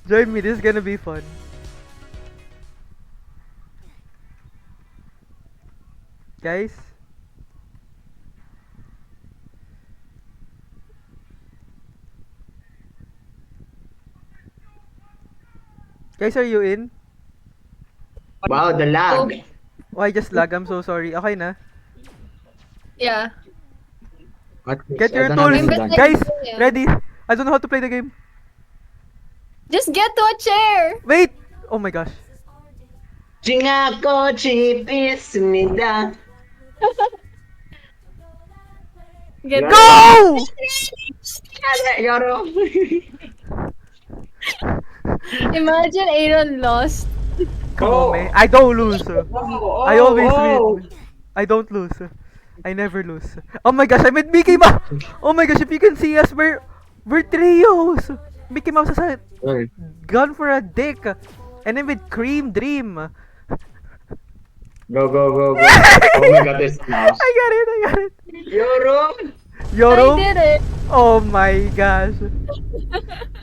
Join me, this is gonna be fun. Guys? Guys, are you in? Wow, the lag. Oh, I just lag. I'm so sorry. Okay na. Yeah. What? Get I your don't have tools. any I'm lag. bet- Guys, Yeah. ready? I don't know how to play the game. Just get to a chair. Wait! Oh my gosh. Chingako chipismida. Get Yeah. Go! Yoro. Imagine Aaron lost. Come on, Oh. man. I don't lose. I always Oh. win. I don't lose. I never lose. Oh my gosh, I met Mickey Mouse! Oh my gosh, if you can see us, we're trios! Mickey Mouse has a Well, gun for a dick. And then with Cream Dream. Go, go, go, go. Oh my god, there's a mouse. I got it. Yoro. Yoro? I did it. Oh my gosh.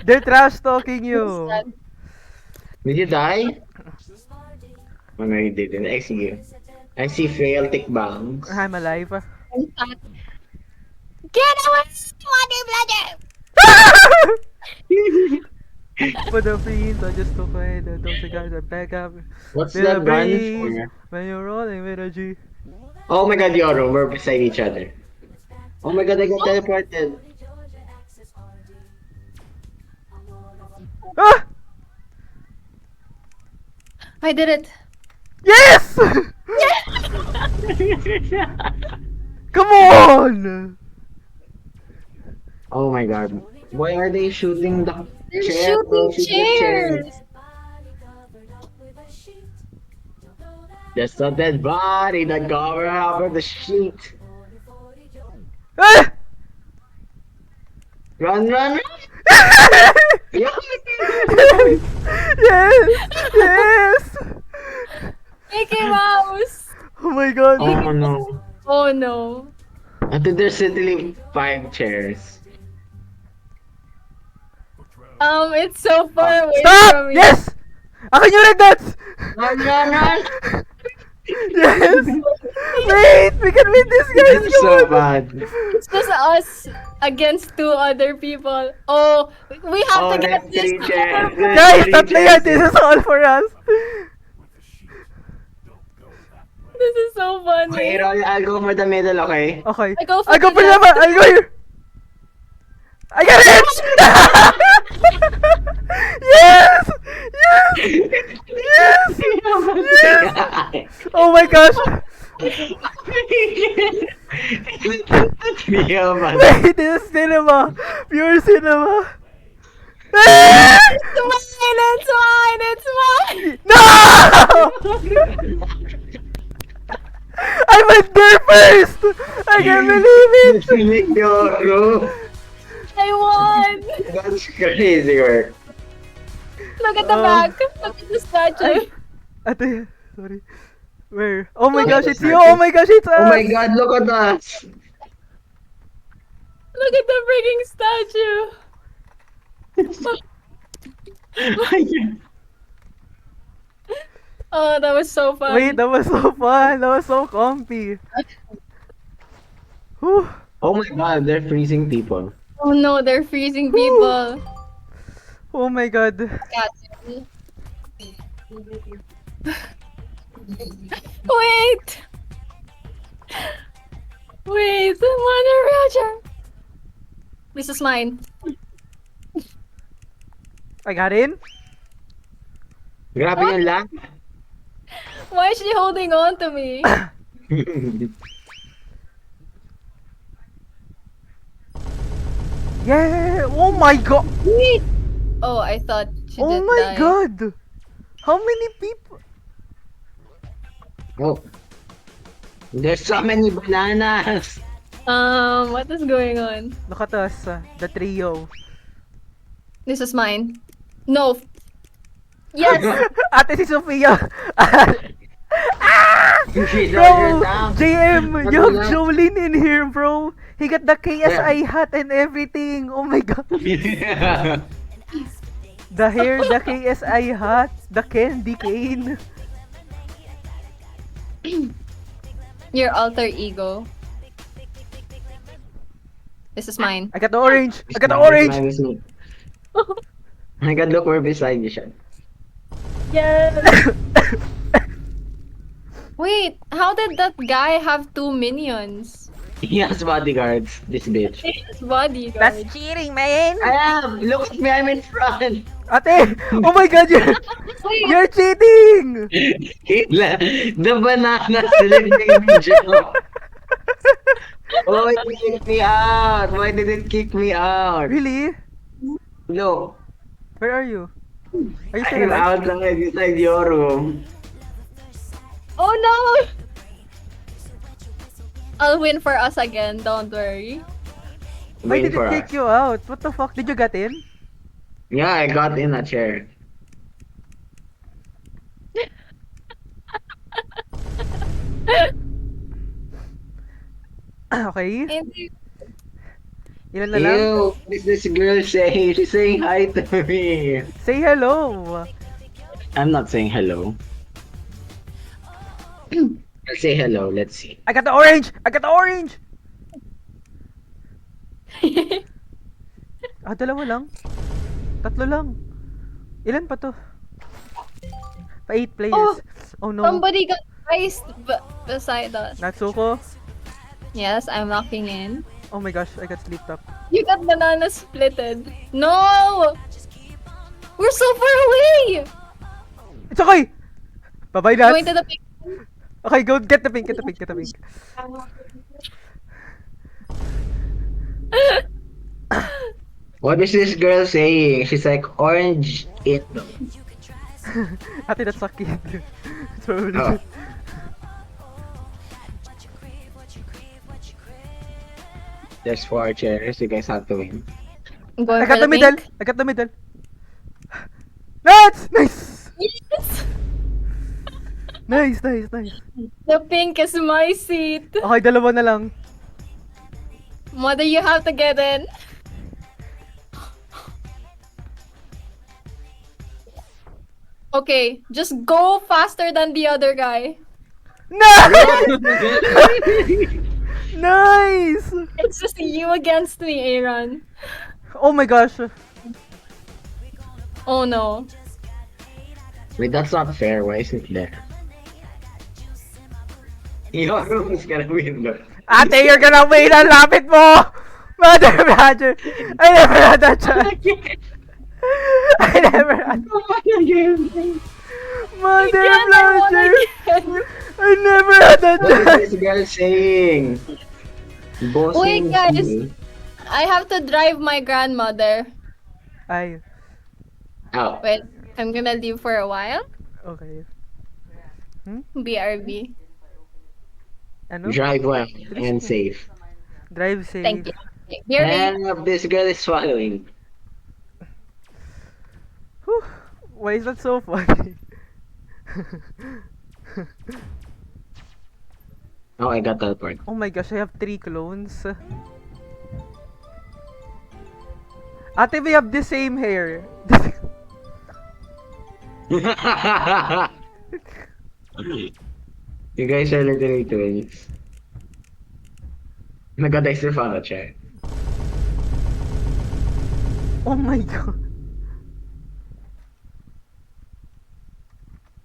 They're trash talking you. Did you die? Oh no, you didn't. I see you. I see frail tick bounds. I'm alive. I'm sad. Get away, Mother Bludger! For the fiends, I just took away the those guys are back up. What's With a that gun breeze, for? when you're rolling with a G. Oh my god, Yoro, we're beside each other. Oh my god, I got teleported. Ah! I did it. Yes! Come on! Oh my god. Why are they shooting the They're chair? shooting Shoot the chair. chairs. There's a dead body that cover over the sheet. Ah! Run, run, run! yes! Yes! Mickey Mouse. Oh my god. Oh no. Oh no. I think there's literally 5 chairs. It's so far away Stop! from me. Yes! Akin yung red dots! Run, run, run! Yes! Wait! We can win this, guys! This is Come so on! bad. It's just us against 2 other people. Oh, we have Oh, to get there's this. 3 chairs. Guys, tatlo yan! This is all for us! This is so funny. Okay, Roy, I'll go for the middle, okay? Okay. I go for I'll go the for the left. I'll go here! I got it! Yes! Yes! Yes! Yes! Oh my gosh! Yeah, man. Wait, this is cinema! Pure cinema! Ah! It's mine! It's mine! No! I went there first! I can't believe it! Yoro. I won! That's crazy work. Look at the back. Look at the statue. Ate, sorry. Where? Oh my Look gosh, at it's you! Oh my gosh, it's us! Oh my god, look at us! Look at the freaking statue. Oh, that was so fun. Wait, that was so fun! That was so comfy! Whew. Oh my god, they're freezing people. Oh no, they're freezing people. Oh my god. Wait! Wait, Mother Roger! This is mine. I got in? Grabe yung lag. Why is she holding on to me? Yeah! Oh my god! Wait! Oh, I thought she Oh did my die. god! How many people? Oh. There's so many bananas. What is going on? Look at us, the trio. This is mine. No. Yes! Ate si Sofia! You're Bro! down. JM! What You have was that? Jolene in here, bro! He got the KSI hat and everything! Oh my god! The hair, the KSI hat, the candy cane. Your alter ego. This is mine. I got the orange! I got the orange! Mine is me. I got look where beside you siya. Yes. Wait, how did that guy have 2 minions? He has bodyguards, this bitch. His bodyguard. That's cheating, man! I am! Look at me, I'm in front! Ate! Oh my god, Wait, you're cheating! Hitler, the banana sleeping joke. Oh, it kicked me out! Why did it kick me out? Really? No. Where are you? Are you still I'm alive? outside inside your room. oh no! I'll win for us again, don't worry. Why Wait did for it kick us. you out? What the fuck? Did you get in? Yeah, I got in a chair. Okay. Hindi- Ilan na lang? Ew, this girl saying, she's saying hi to me. Say hello! I'm not saying hello. I'll say hello, let's see. I got the orange! I got the orange! Ah, dalawa lang? Tatlo lang. Ilan pa to? Pa 8 players. Oh, no. Somebody got iced beside us. Natsuko? Yes, I'm locking in. Oh my gosh, I got sleeped up. You got banana splitted. No! We're so far away! It's okay! Bye-bye, Nats! Going to the pink. Okay, go get the pink, get the pink, get the pink. What is this girl saying? She's like, orange it. Ate, that's a kid. It's probably Oh. There's 4 chairs, you guys have to win. I'm going I got for the middle! pink. I got the middle! Nats! Nice! Yes! Nice, nice, nice. The pink is my seat. Okay, dalawa na lang. Mother, you have to get in. Okay, just go faster than the other guy. Nice! Nice! It's just you against me, Aaron. Oh my gosh. Oh no. Wait, that's not fair. Why is it there? Your room is gonna win, though. Ate, you're gonna win! Ang lapit mo! Mother Badger! I never had that chance! I never had... Mother Again, I won Badger! again. I never had that What is chance! this girl saying? Bossing Wait, guys. me. I have to drive my grandmother. Ay, Oh. Wait, I'm gonna leave for a while. okay. BRB. Ano? Drive well and safe. Drive safe. Thank you. BRB. And this girl is swallowing. Whew. Why is that so funny? Oh, I got that part. Oh my gosh, I have 3 clones. Ate, we have the same hair. You guys are literally twins. Nagkadais na pala siya. Oh my god.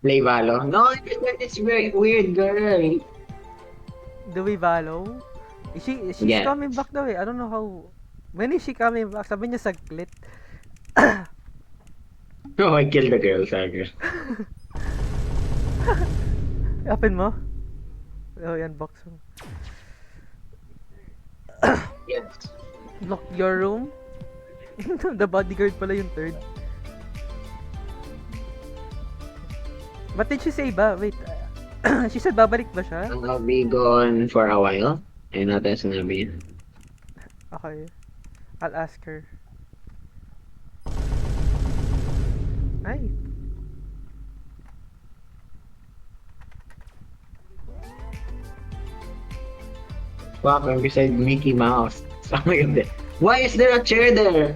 Play Valo. No, it's very weird girl. Do we follow? She's Yeah. coming back daw eh. I don't know how. When is she coming back? Sabi niya saglit. Oh, I killed the girl, sabi. Open mo? Oh, yan, box mo. Yes. Lock your room? The bodyguard pala yung third. What did she say ba? Wait. She said babalik ba siya? I'll be gone for a while. Eh, natin sinabi. Okay. I'll ask her. Ay. Fuck, I'm beside Mickey Mouse. Oh my god. Why is there a chair there?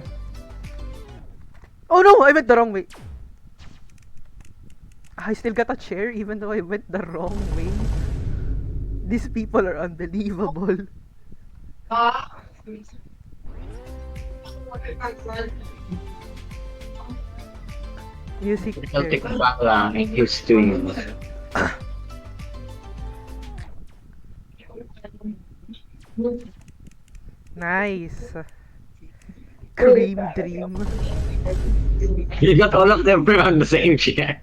Oh no! I went the wrong way. I still got a chair even though I went the wrong way. These people are unbelievable. Music I'll take chair. back lang. I'm used to you. Nice. Cream dream. You got all of them on the same chair.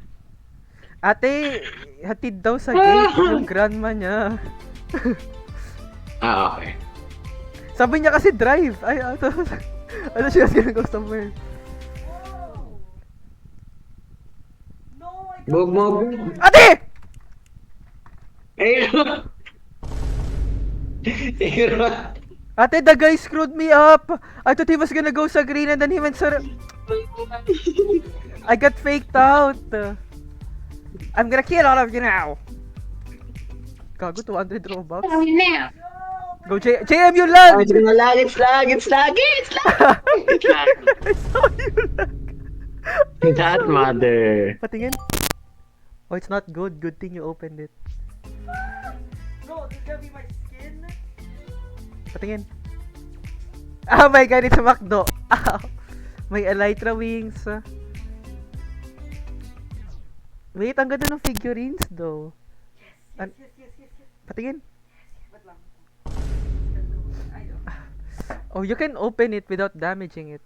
Ate, hatid daw sa gate yung grandma niya. Ah, okay. Sabi niya kasi drive. Ay, ato. Ano siya gonna go somewhere. Bug mo. Ate! Ayun. Ayun. Ate, the guy screwed me up. I thought he was gonna go sa green and then he went sa... I got faked out. I'm gonna kill all of you now. Gago, 200 Robux. Go, JM, you Oh, lag! it's gonna lag, it's lag, it's lag, it's lag. It's lag. I saw you lag. That mother. Patingin. Oh, it's not good. Good thing you opened it. Bro, this is gonna be my skin. Patingin. Oh my god, it's a McDo. Ow. May elytra wings. Wait, ang ganda ng figurines though. Yes. Patingin. Oh, you can open it without damaging it.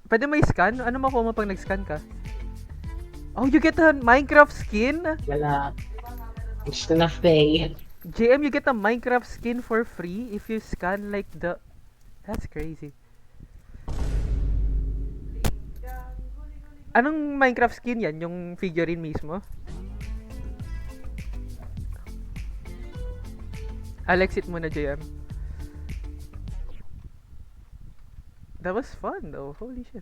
Pwede mo i-scan? Ano makuha mo pag nag-scan ka? Oh, you get a Minecraft skin? Wala. Gusto na pay. JM, you get a Minecraft skin for free if you scan like the... That's crazy. Anong Minecraft skin yan? Yung figurine mismo? I'll exit muna, JM. That was fun though. Holy shit.